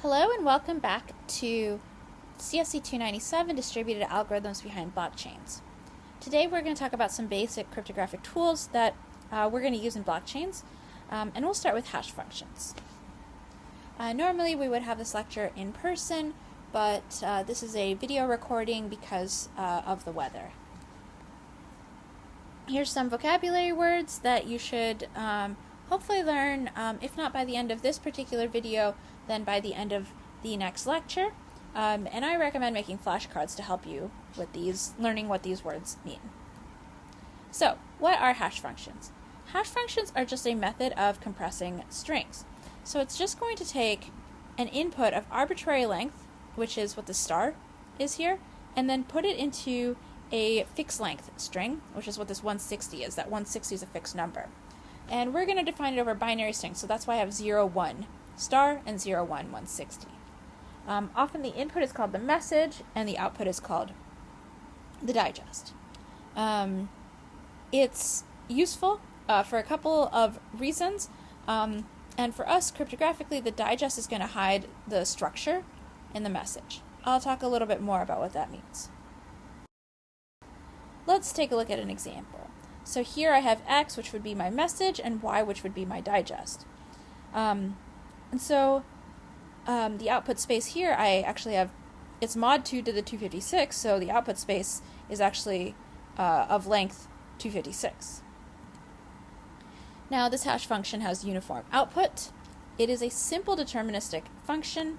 Hello and welcome back to CSC 297, Distributed Algorithms Behind Blockchains. Today we're going to talk about some basic cryptographic tools that we're going to use in blockchains, and we'll start with hash functions. Normally we would have this lecture in person, but this is a video recording because of the weather. Here's some vocabulary words that you should hopefully learn, if not by the end of this particular video, then by the end of the next lecture. And I recommend making flashcards to help you with these, learning what these words mean. So, what are hash functions? Hash functions are just a method of compressing strings. So it's just going to take an input of arbitrary length, which is what the star is here, and then put it into a fixed length string, which is what this 160 is. That 160 is a fixed number. And we're going to define it over binary strings, so that's why I have 0, 1 star and 0, 1, 160. Often the input is called the message and the output is called the digest. It's useful for a couple of reasons, and for us cryptographically the digest is going to hide the structure in the message. I'll talk a little bit more about what that means. Let's take a look at an example. So here I have X, which would be my message, and Y, which would be my digest. And so the output space here, I actually have, it's mod 2 to the 256, so the output space is actually of length 256. Now this hash function has uniform output. It is a simple deterministic function,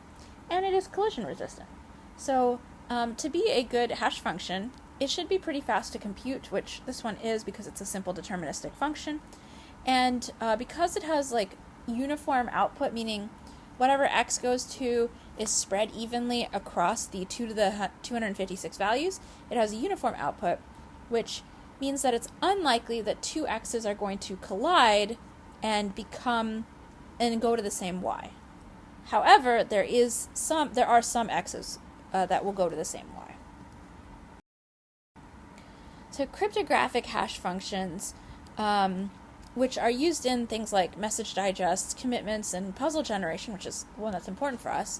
and it is collision resistant. So to be a good hash function, it should be pretty fast to compute, which this one is because it's a simple deterministic function. And because it has like uniform output, meaning whatever x goes to is spread evenly across the 2 to the 256 values, it has a uniform output, which means that it's unlikely that two x's are going to collide and go to the same y. However, there are some x's that will go to the same y. So cryptographic hash functions, which are used in things like message digests, commitments, and puzzle generation, which is one that's important for us,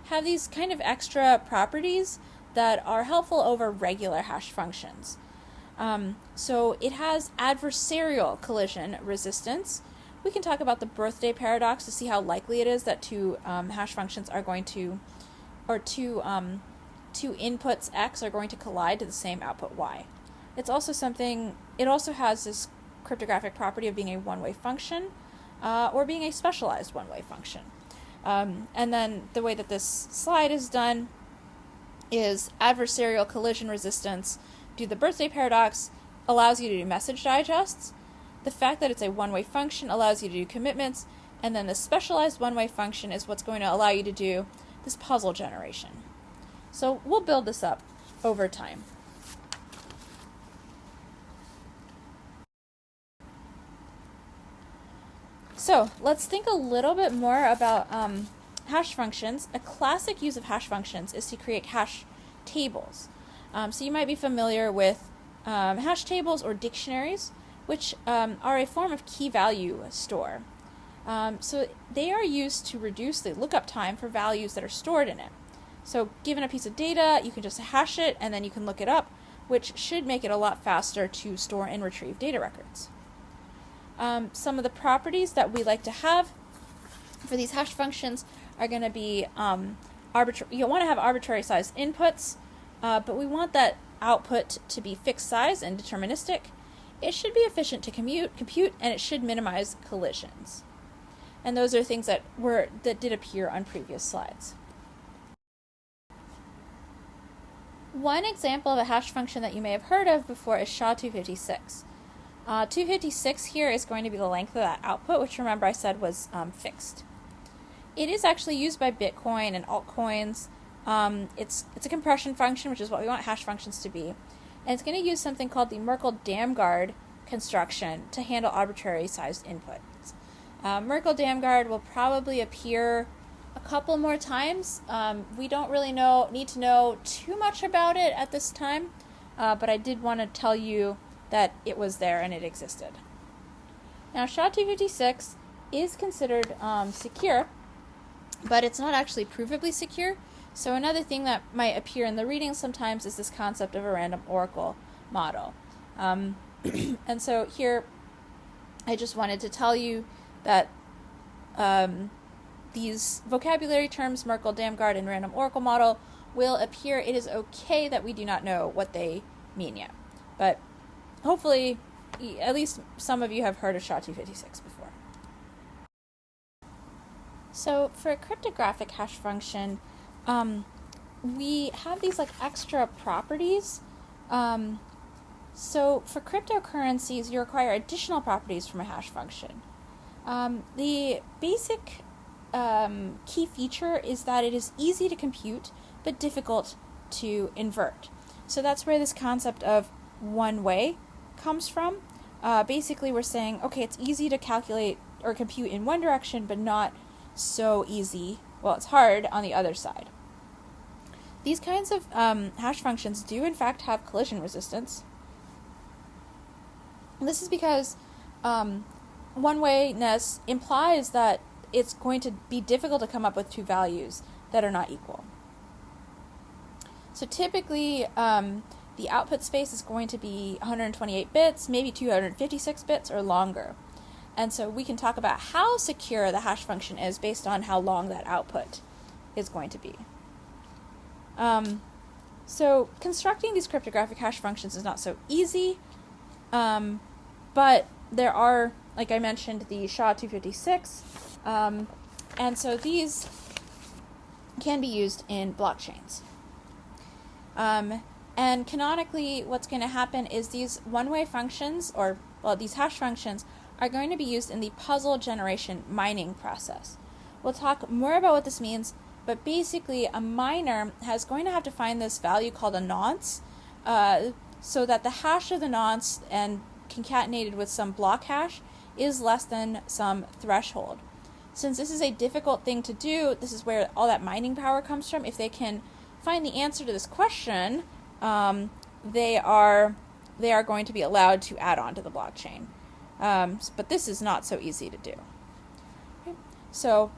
have these kind of extra properties that are helpful over regular hash functions. So it has adversarial collision resistance. We can talk about the birthday paradox to see how likely it is that two hash functions are going to, or two inputs x are going to collide to the same output y. It's also something, it also has this cryptographic property of being a one-way function or being a specialized one-way function. And then the way that this slide is done is adversarial collision resistance due to the birthday paradox allows you to do message digests. The fact that it's a one-way function allows you to do commitments, and then the specialized one-way function is what's going to allow you to do this puzzle generation. So we'll build this up over time. So let's think a little bit more about hash functions. A classic use of hash functions is to create hash tables. So you might be familiar with hash tables or dictionaries, which are a form of key value store. So they are used to reduce the lookup time for values that are stored in it. So given a piece of data, you can just hash it and then you can look it up, which should make it a lot faster to store and retrieve data records. Some of the properties that we like to have for these hash functions are going to be you want to have arbitrary sized inputs, but we want that output to be fixed size and deterministic. It should be efficient to compute, and it should minimize collisions. And those are things that did appear on previous slides. One example of a hash function that you may have heard of before is SHA-256. 256 here is going to be the length of that output, which remember I said was fixed. It is actually used by Bitcoin and altcoins. It's a compression function, which is what we want hash functions to be. And it's going to use something called the Merkle-Damgard construction to handle arbitrary sized inputs. Merkle-Damgard will probably appear a couple more times. We don't really need to know too much about it at this time, but I did want to tell you that it was there and it existed. Now SHA-256 is considered secure but it's not actually provably secure. So another thing that might appear in the reading sometimes is this concept of a random oracle model. And so here, I just wanted to tell you that these vocabulary terms, Merkle, Damgard, and random oracle model, will appear. It is okay that we do not know what they mean yet. But hopefully, at least some of you have heard of SHA-256 before. So for a cryptographic hash function, we have these like extra properties. So for cryptocurrencies, you require additional properties from a hash function. The basic key feature is that it is easy to compute, but difficult to invert. So that's where this concept of one way comes from. Basically, we're saying, okay, it's easy to calculate or compute in one direction, but not so easy. Well, it's hard on the other side. These kinds of hash functions do, in fact, have collision resistance. This is because one-wayness implies that it's going to be difficult to come up with two values that are not equal. So typically, the output space is going to be 128 bits, maybe 256 bits or longer. And so we can talk about how secure the hash function is based on how long that output is going to be. So constructing these cryptographic hash functions is not so easy, but there are, like I mentioned, the SHA-256, and so these can be used in blockchains. And canonically, what's going to happen is these one-way functions, or, well, these hash functions, are going to be used in the puzzle generation mining process. We'll talk more about what this means, but basically a miner is going to have to find this value called a nonce, so that the hash of the nonce and concatenated with some block hash is less than some threshold. Since this is a difficult thing to do, this is where all that mining power comes from. If they can find the answer to this question, they are going to be allowed to add on to the blockchain. But this is not so easy to do. Okay. So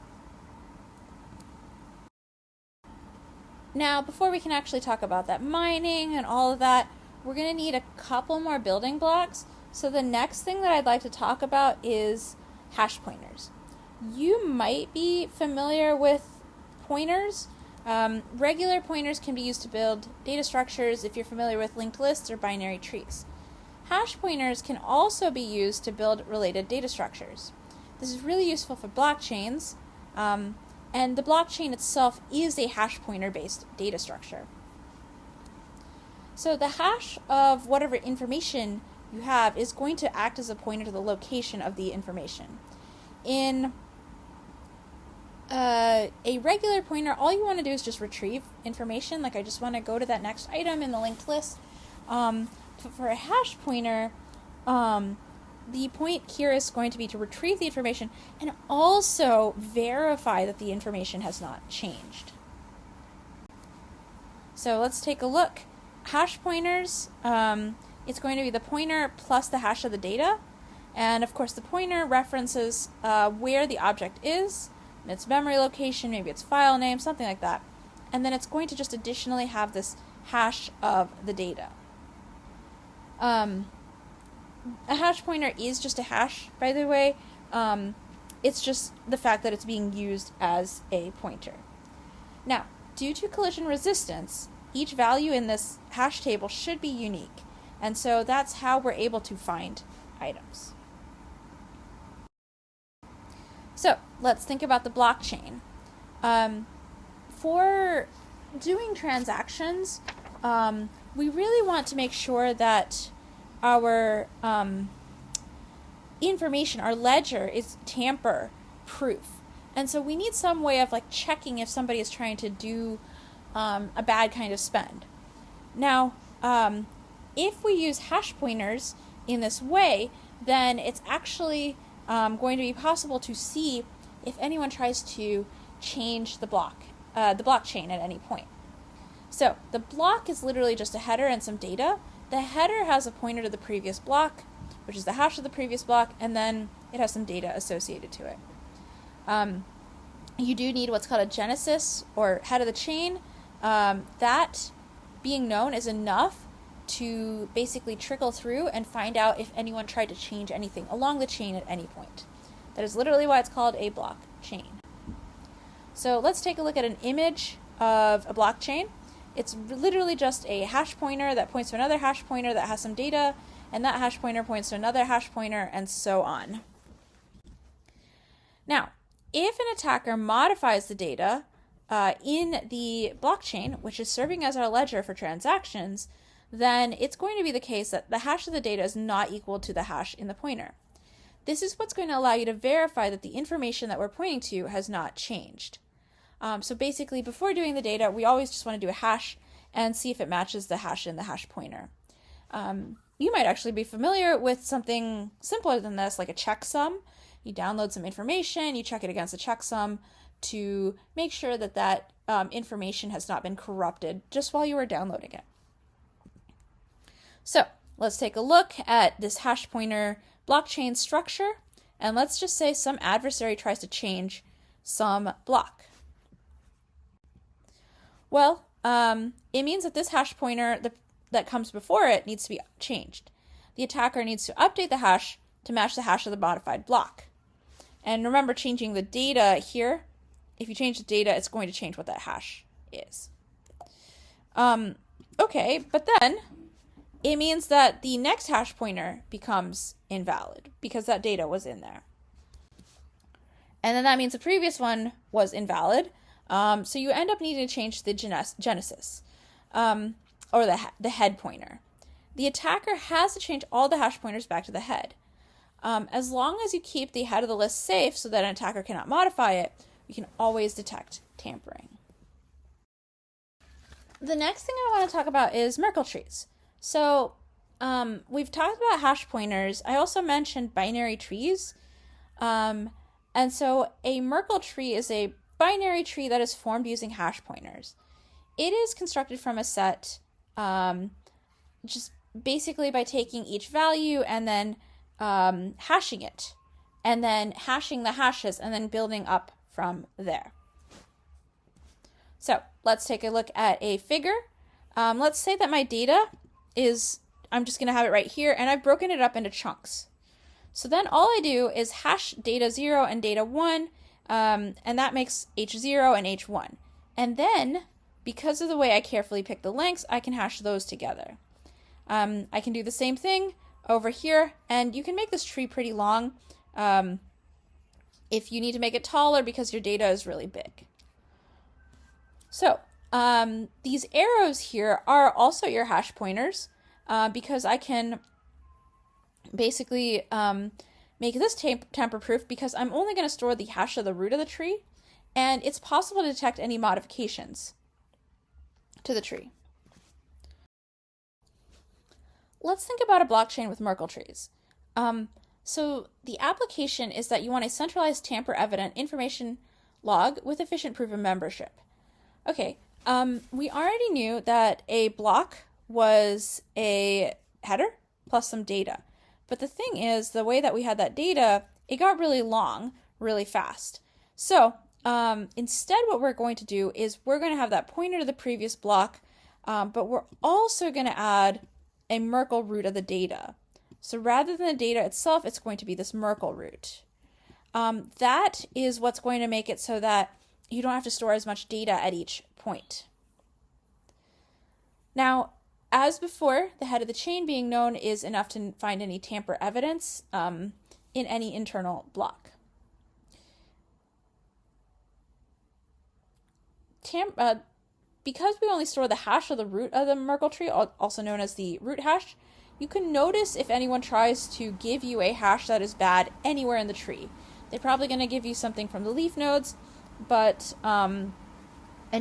now, before we can actually talk about that mining and all of that, we're going to need a couple more building blocks. So the next thing that I'd like to talk about is hash pointers. You might be familiar with pointers. Regular pointers can be used to build data structures if you're familiar with linked lists or binary trees. Hash pointers can also be used to build related data structures. This is really useful for blockchains, and the blockchain itself is a hash pointer-based data structure. So the hash of whatever information you have is going to act as a pointer to the location of the information. In a regular pointer, all you want to do is just retrieve information, like I just want to go to that next item in the linked list. For a hash pointer, the point here is going to be to retrieve the information and also verify that the information has not changed. So let's take a look. Hash pointers, it's going to be the pointer plus the hash of the data. And of course the pointer references where the object is, its memory location, maybe its file name, something like that. And then it's going to just additionally have this hash of the data. A hash pointer is just a hash, by the way. It's just the fact that it's being used as a pointer. Now, due to collision resistance, each value in this hash table should be unique. And so that's how we're able to find items. So let's think about the blockchain. For doing transactions, we really want to make sure that our information, our ledger, is tamper-proof. And so we need some way of like checking if somebody is trying to do a bad kind of spend. Now, if we use hash pointers in this way, then it's actually going to be possible to see if anyone tries to change the blockchain at any point. So the block is literally just a header and some data. The header has a pointer to the previous block, which is the hash of the previous block, and then it has some data associated to it. you do need what's called a genesis, or head of the chain. That being known is enough to basically trickle through and find out if anyone tried to change anything along the chain at any point. That is literally why it's called a blockchain. So let's take a look at an image of a blockchain. It's literally just a hash pointer that points to another hash pointer that has some data, and that hash pointer points to another hash pointer, and so on. Now, if an attacker modifies the data in the blockchain, which is serving as our ledger for transactions, then it's going to be the case that the hash of the data is not equal to the hash in the pointer. This is what's going to allow you to verify that the information that we're pointing to has not changed. So basically, before doing the data, we always just want to do a hash and see if it matches the hash in the hash pointer. You might actually be familiar with something simpler than this, like a checksum. You download some information, you check it against a checksum to make sure that that information has not been corrupted just while you were downloading it. So let's take a look at this hash pointer blockchain structure, and let's just say some adversary tries to change some block. Well, it means that this hash pointer that comes before it needs to be changed. The attacker needs to update the hash to match the hash of the modified block. And remember, changing the data here, if you change the data, it's going to change what that hash is. Okay, but then it means that the next hash pointer becomes invalid because that data was in there. And then that means the previous one was invalid. So you end up needing to change the genesis, or the head pointer. The attacker has to change all the hash pointers back to the head. As long as you keep the head of the list safe so that an attacker cannot modify it, you can always detect tampering. The next thing I want to talk about is Merkle trees. So we've talked about hash pointers. I also mentioned binary trees. And so a Merkle tree is a binary tree that is formed using hash pointers. It is constructed from a set just basically by taking each value and then hashing it, and then hashing the hashes, and then building up from there. So let's take a look at a figure. Let's say that my data is, I'm just going to have it right here, and I've broken it up into chunks. So then all I do is hash data 0 and data 1, and that makes H0 and H1. And then, because of the way I carefully pick the lengths, I can hash those together. I can do the same thing over here, and you can make this tree pretty long if you need to make it taller because your data is really big. So these arrows here are also your hash pointers because I can basically make this tamper-proof because I'm only going to store the hash of the root of the tree, and it's possible to detect any modifications to the tree. Let's think about a blockchain with Merkle trees. So the application is that you want a centralized tamper-evident information log with efficient proof of membership. Okay, we already knew that a block was a header plus some data. But the thing is, the way that we had that data, it got really long, really fast. So instead what we're going to do is we're going to have that pointer to the previous block, but we're also going to add a Merkle root of the data. So rather than the data itself, it's going to be this Merkle root. That is what's going to make it so that you don't have to store as much data at each point. Now, as before, the head of the chain being known is enough to find any tamper evidence in any internal block. Because we only store the hash of the root of the Merkle tree, also known as the root hash, you can notice if anyone tries to give you a hash that is bad anywhere in the tree. They're probably going to give you something from the leaf nodes, but and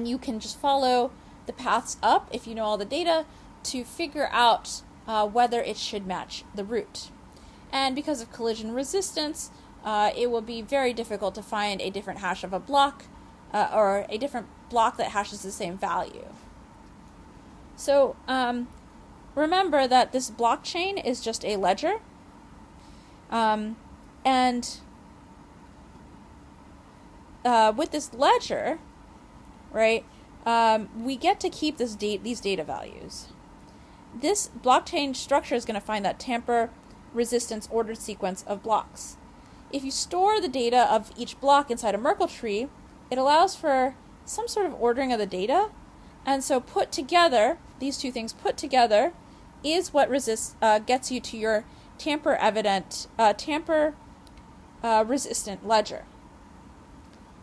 you can just follow the paths up if you know all the data to figure out whether it should match the root. And because of collision resistance, it will be very difficult to find a different hash of a block or a different block that hashes the same value. So remember that this blockchain is just a ledger, and with this ledger, right, we get to keep these data values. This blockchain structure is going to find that tamper resistance ordered sequence of blocks. If you store the data of each block inside a Merkle tree, it allows for some sort of ordering of the data. And so put together, these two things put together, is what gets you to your tamper resistant ledger.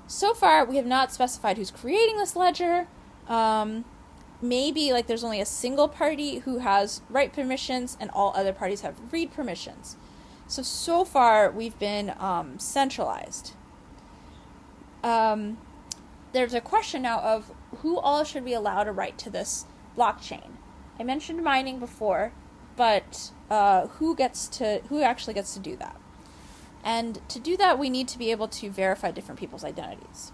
So far, we have not specified who's creating this ledger. Maybe there's only a single party who has write permissions and all other parties have read permissions. So far we've been centralized. There's a question now of who all should we allow to write to this blockchain. I mentioned mining before, but who actually gets to do that? And to do that, we need to be able to verify different people's identities.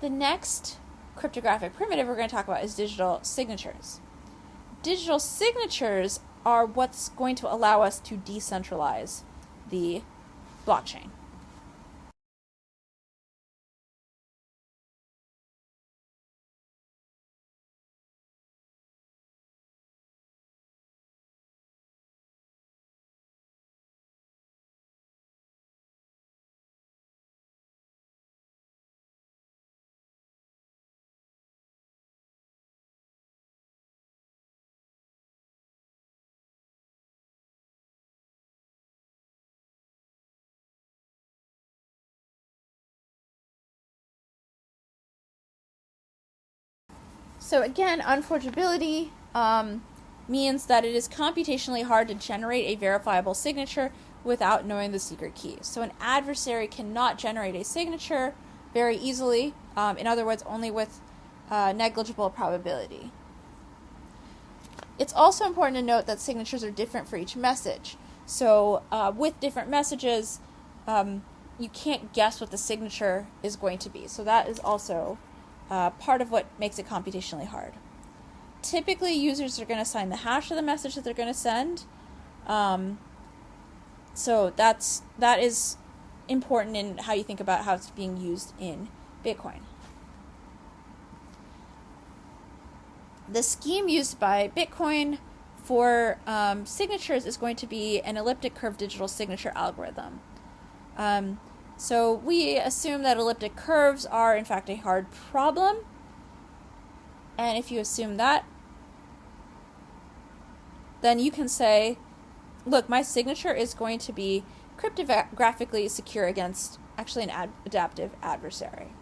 The next cryptographic primitive we're going to talk about is digital signatures. Digital signatures are what's going to allow us to decentralize the blockchain. So again, unforgeability means that it is computationally hard to generate a verifiable signature without knowing the secret key. So an adversary cannot generate a signature very easily, in other words, only with negligible probability. It's also important to note that signatures are different for each message. So with different messages, you can't guess what the signature is going to be. So that is also part of what makes it computationally hard. Typically, users are going to assign the hash of the message that they're going to send. So that is important in how you think about how it's being used in Bitcoin. The scheme used by Bitcoin for signatures is going to be an elliptic curve digital signature algorithm. So we assume that elliptic curves are in fact a hard problem. And if you assume that, then you can say, look, my signature is going to be cryptographically secure against actually an adaptive adversary.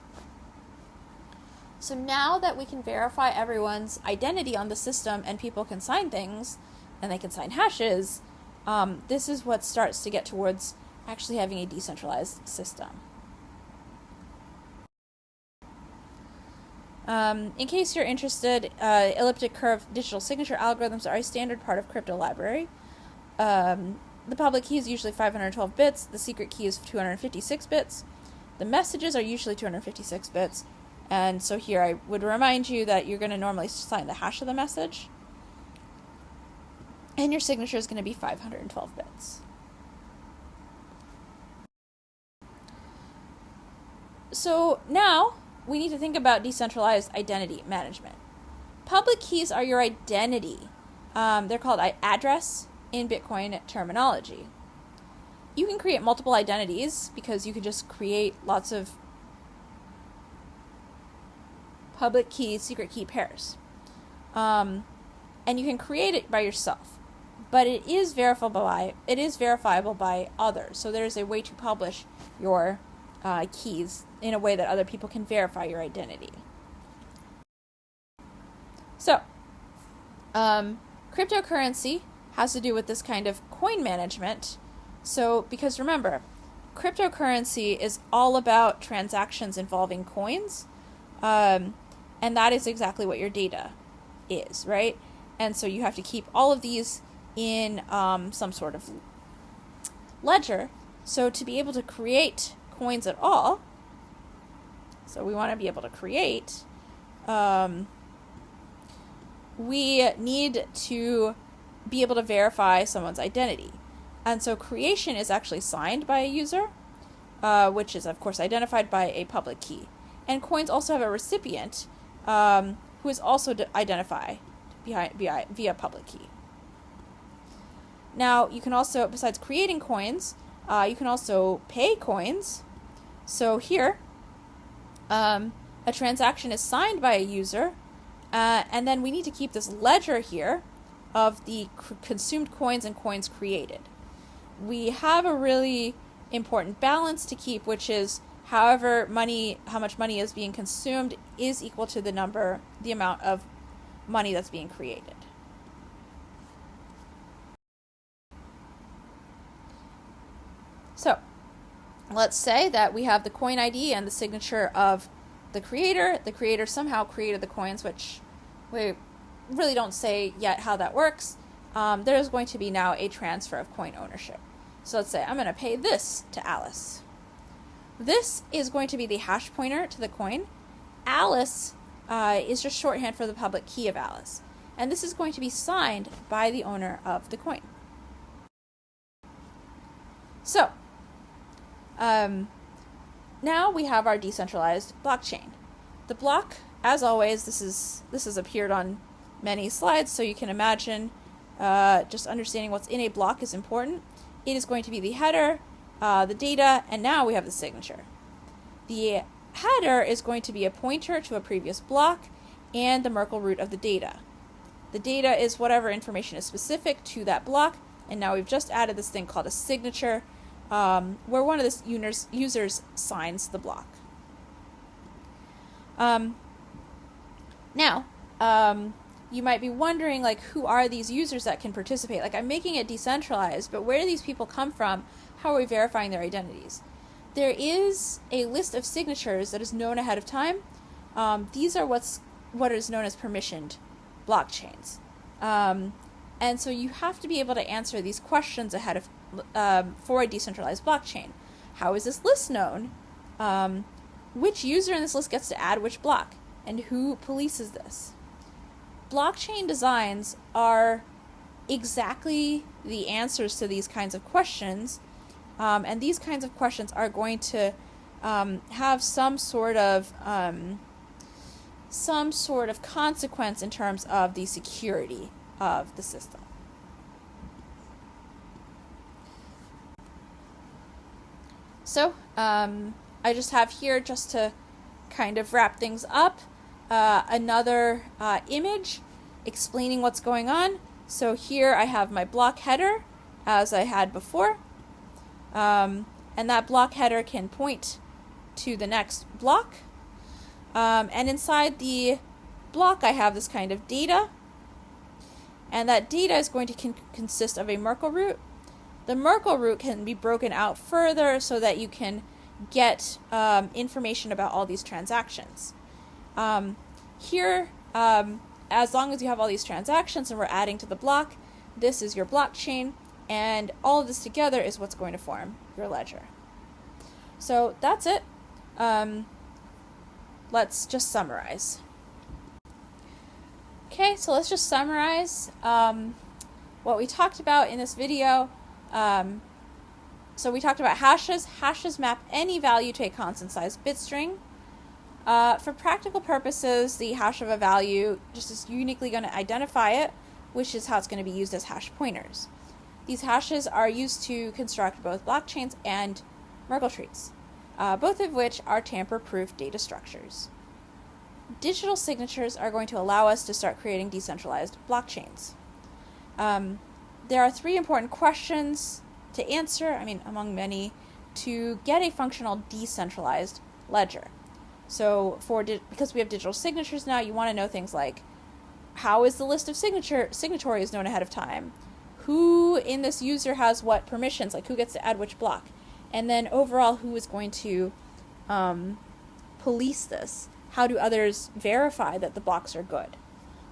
So now that we can verify everyone's identity on the system and people can sign things and they can sign hashes, this is what starts to get towards actually having a decentralized system. In case you're interested, elliptic curve digital signature algorithms are a standard part of crypto library. The public key is usually 512 bits. The secret key is 256 bits. The messages are usually 256 bits. And so here I would remind you that you're going to normally sign the hash of the message. And your signature is going to be 512 bits. So now we need to think about decentralized identity management. Public keys are your identity. They're called address in Bitcoin terminology. You can create multiple identities because you can just create lots of public key, secret key pairs. And you can create it by yourself. But it is verifiable by others. So there's a way to publish your keys in a way that other people can verify your identity. So, cryptocurrency has to do with this kind of coin management. So, because remember, cryptocurrency is all about transactions involving coins, and that is exactly what your data is, right? And so you have to keep all of these in some sort of ledger. So to be able to create coins at all, so we want to be able to create, we need to be able to verify someone's identity. And so creation is actually signed by a user. which is, of course, identified by a public key. And coins also have a recipient who is also identified via public key. Now, you can also, besides creating coins, you can also pay coins. So here, a transaction is signed by a user, and then we need to keep this ledger here of the consumed coins and coins created. We have a really important balance to keep, which is how much money is being consumed is equal to the amount of money that's being created. So, let's say that we have the coin ID and the signature of the creator. The creator somehow created the coins, which we really don't say yet how that works. There's going to be now a transfer of coin ownership. So let's say I'm going to pay this to Alice. This is going to be the hash pointer to the coin. Alice is just shorthand for the public key of Alice. And this is going to be signed by the owner of the coin. So, now we have our decentralized blockchain. The block, as always, this has appeared on many slides, so you can imagine just understanding what's in a block is important. It is going to be the header, the data, and now we have the signature. The header is going to be a pointer to a previous block and the Merkle root of the data. The data is whatever information is specific to that block, and now we've just added this thing called a signature, where one of the users signs the block. Now, you might be wondering, like, who are these users that can participate? Like, I'm making it decentralized, but where do these people come from? How are we verifying their identities? There is a list of signatures that is known ahead of time. These are what is known as permissioned blockchains. And so you have to be able to answer these questions ahead of for a decentralized blockchain. How is this list known? Which user in this list gets to add which block? And who polices this? Blockchain designs are exactly the answers to these kinds of questions, and these kinds of questions are going to have some sort of consequence in terms of the security of the system. So I just have here, just to kind of wrap things up, another image explaining what's going on. So here I have my block header as I had before, and that block header can point to the next block, and inside the block I have this kind of data, and that data is going to consist of a Merkle root. The Merkle root can be broken out further so that you can get information about all these transactions. Here, as long as you have all these transactions and we're adding to the block, this is your blockchain, and all of this together is what's going to form your ledger. So that's it. Let's just summarize. Okay, so let's just summarize what we talked about in this video. So we talked about hashes. Hashes map any value to a constant size bit string. For practical purposes, the hash of a value just is uniquely going to identify it, which is how it's going to be used as hash pointers. These hashes are used to construct both blockchains and Merkle trees, both of which are tamper-proof data structures. Digital signatures are going to allow us to start creating decentralized blockchains. There are 3 important questions to answer, among many, to get a functional decentralized ledger. So because we have digital signatures now, you want to know things like, how is the list of signatories known ahead of time? Who in this user has what permissions, like who gets to add which block? And then overall, who is going to police this? How do others verify that the blocks are good?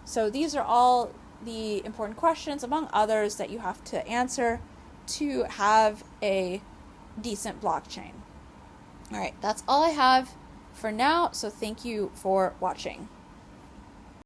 So these are all the important questions, among others, that you have to answer to have a decent blockchain. All right, that's all I have for now, so thank you for watching.